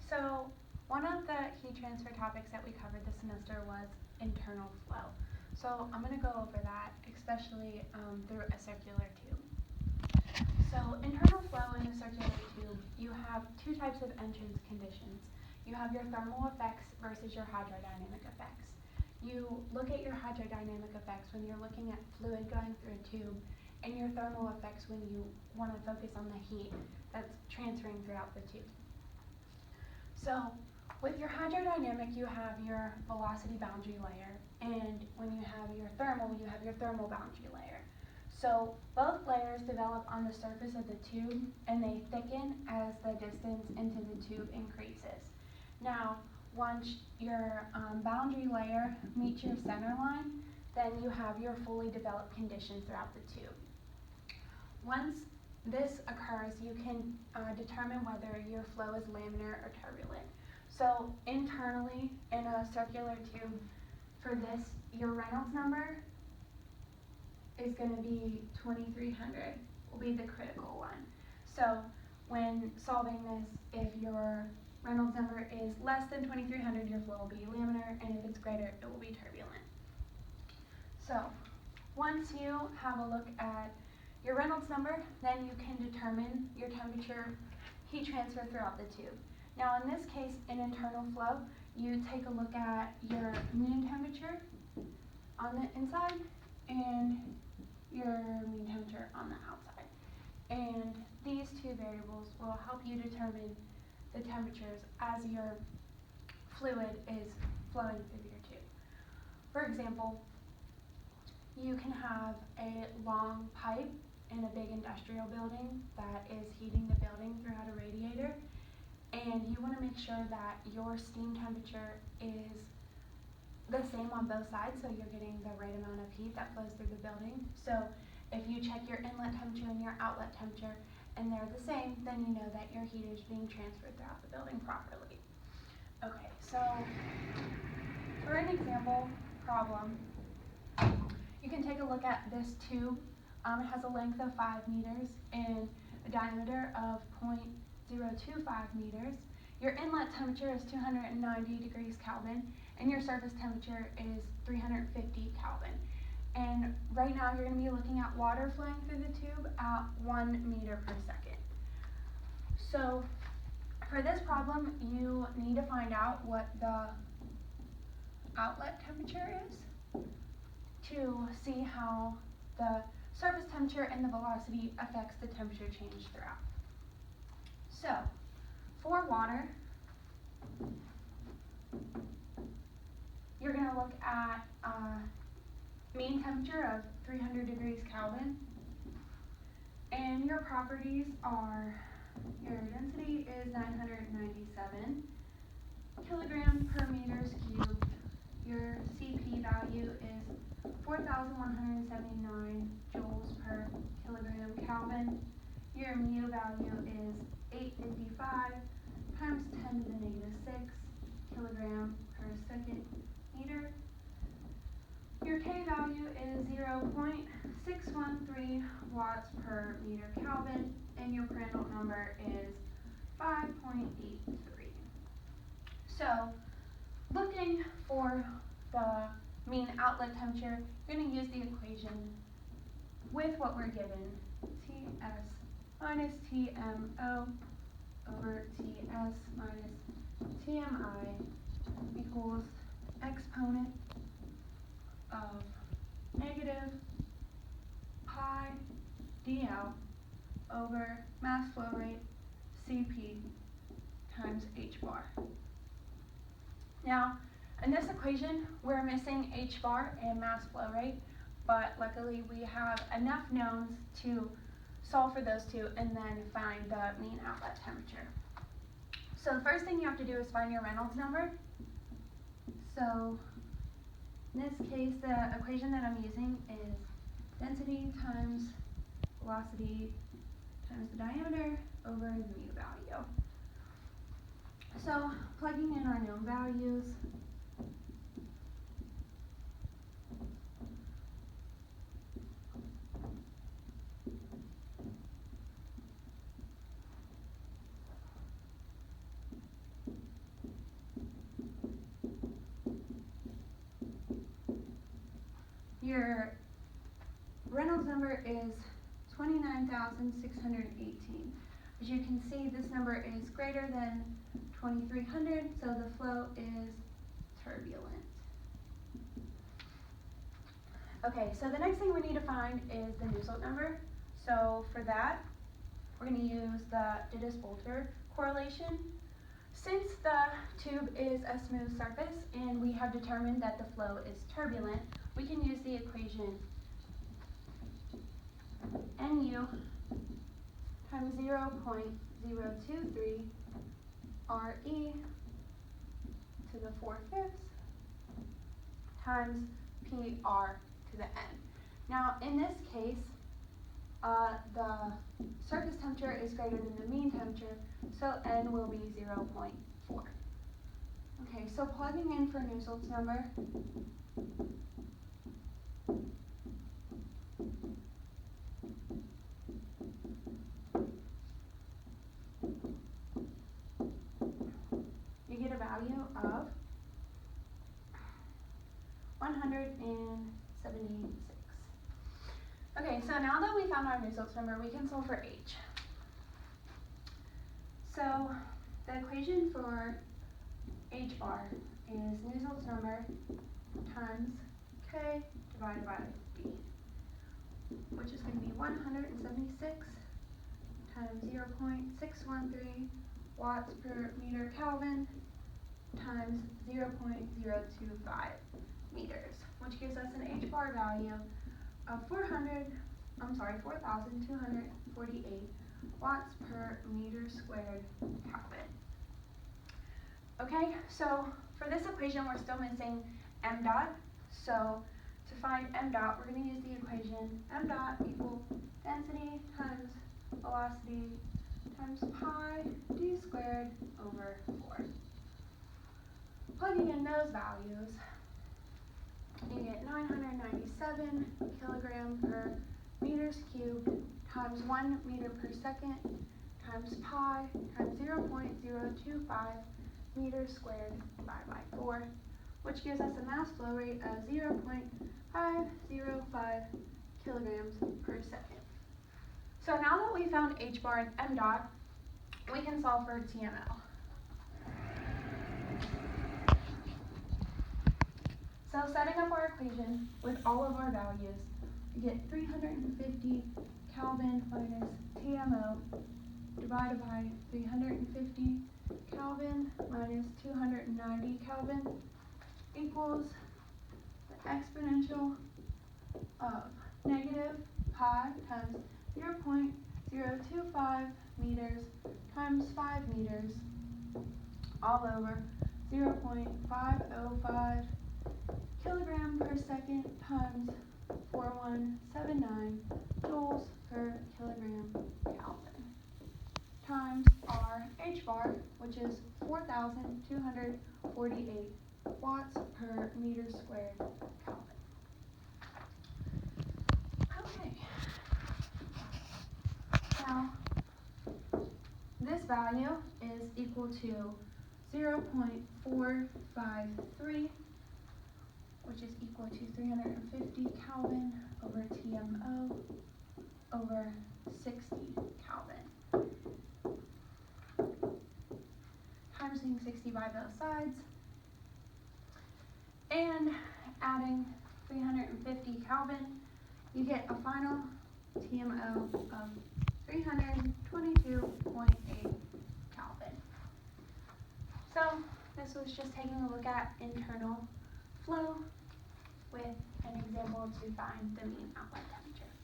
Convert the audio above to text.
So one of the heat transfer topics that we covered this semester was internal flow. So I'm going to go over that, especially through a circular tube. So internal flow in a circular tube, you have two types of entrance conditions. You have your thermal effects versus your hydrodynamic effects. You look at your hydrodynamic effects when you're looking at fluid going through a tube, and your thermal effects when you want to focus on the heat that's transferring throughout the tube. So with your hydrodynamic, you have your velocity boundary layer, and when you have your thermal, you have your thermal boundary layer. So both layers develop on the surface of the tube, and they thicken as the distance into the tube increases. Now, once your boundary layer meets your center line, then you have your fully developed condition throughout the tube. Once this occurs, you can determine whether your flow is laminar or turbulent. So internally in a circular tube, for this, your Reynolds number is going to be 2300, will be the critical one. So when solving this, if your Reynolds number is less than 2300, your flow will be laminar, and if it's greater, it will be turbulent. So once you have a look at your Reynolds number, then you can determine your temperature heat transfer throughout the tube. Now in this case, in internal flow, you take a look at your mean temperature on the inside and your mean temperature on the outside. And these two variables will help you determine the temperatures as your fluid is flowing through your tube. For example, you can have a long pipe in a big industrial building that is heating the building throughout a radiator, and you want to make sure that your steam temperature is the same on both sides, so you're getting the right amount of heat that flows through the building. So if you check your inlet temperature and your outlet temperature and they're the same, then you know that your heat is being transferred throughout the building properly. Okay, so for an example problem, you can take a look at this tube. It has a length of 5 meters and a diameter of 0.025 meters. Your inlet temperature is 290 degrees Kelvin, and your surface temperature is 350 Kelvin. And right now you're going to be looking at water flowing through the tube at 1 meter per second. So for this problem, you need to find out what the outlet temperature is to see how the surface temperature and the velocity affects the temperature change throughout. So for water, you're going to look at mean temperature of 300 degrees Kelvin, and your properties are your density is 997 kilograms per meters cubed, your CP value is 4,179 joules per kilogram Kelvin, your mu value is 855 times 10 to the negative 6 kilogram per second meter. Your K value is 0.613 watts per meter Kelvin, and your Prandtl number is 5.83. So, looking for the mean outlet temperature, you're going to use the equation with what we're given, Ts minus Tmo over Ts minus Tmi equals exponent of negative pi dl over mass flow rate Cp times h bar. Now, in this equation, we're missing h bar and mass flow rate, but luckily we have enough knowns to solve for those two and then find the mean outlet temperature. So the first thing you have to do is find your Reynolds number. So in this case, the equation that I'm using is density times velocity times the diameter over the mu value. So plugging in our known values, your Reynolds number is 29,618. As you can see, this number is greater than 2,300, so the flow is turbulent. Okay, so the next thing we need to find is the Nusselt number. So for that, we're going to use the Dittus-Boelter correlation. Since the tube is a smooth surface and we have determined that the flow is turbulent, we can use the equation Nu times 0.023 Re to the 4/5 times PR to the N. Now in this case, the surface temperature is greater than the mean temperature, so N will be 0.4. Okay, so plugging in for Nusselt's number, you get a value of 176. Okay, so now that we found our Nusselt's number, we can solve for H. So the equation for H bar is Nusselt's number times K divided by B, which is going to be 176 times 0.613 watts per meter Kelvin times 0.025 meters, which gives us an H bar value of 4,248 watts per meter squared Kelvin. Okay, so for this equation, we're still missing m dot. So to find m dot, we're going to use the equation m dot equal density times velocity times pi d squared over 4. Plugging in those values, you get 997 kilogram per meters cubed times 1 meter per second times pi times 0.025 meters squared divided by 4, which gives us a mass flow rate of 0.505 kilograms per second. So now that we found H bar and m dot, we can solve for TML. So setting up our equation with all of our values, we get 350 Kelvin minus TMO divided by 350 Kelvin minus 290 Kelvin equals the exponential of negative pi times 0.025 meters times 5 meters all over 0.505 kilogram per second times 4179 joules per kilogram Kelvin times our H bar, which is 4,248 watts per meter squared Kelvin. Okay. Now, this value is equal to 0.453, which is equal to 350 Kelvin over TMO over 60 Kelvin. Timesing 60 by both sides, and adding 350 Kelvin, you get a final TMO of 322.8 Kelvin. So this was just taking a look at internal flow with an example to find the mean outlet temperature.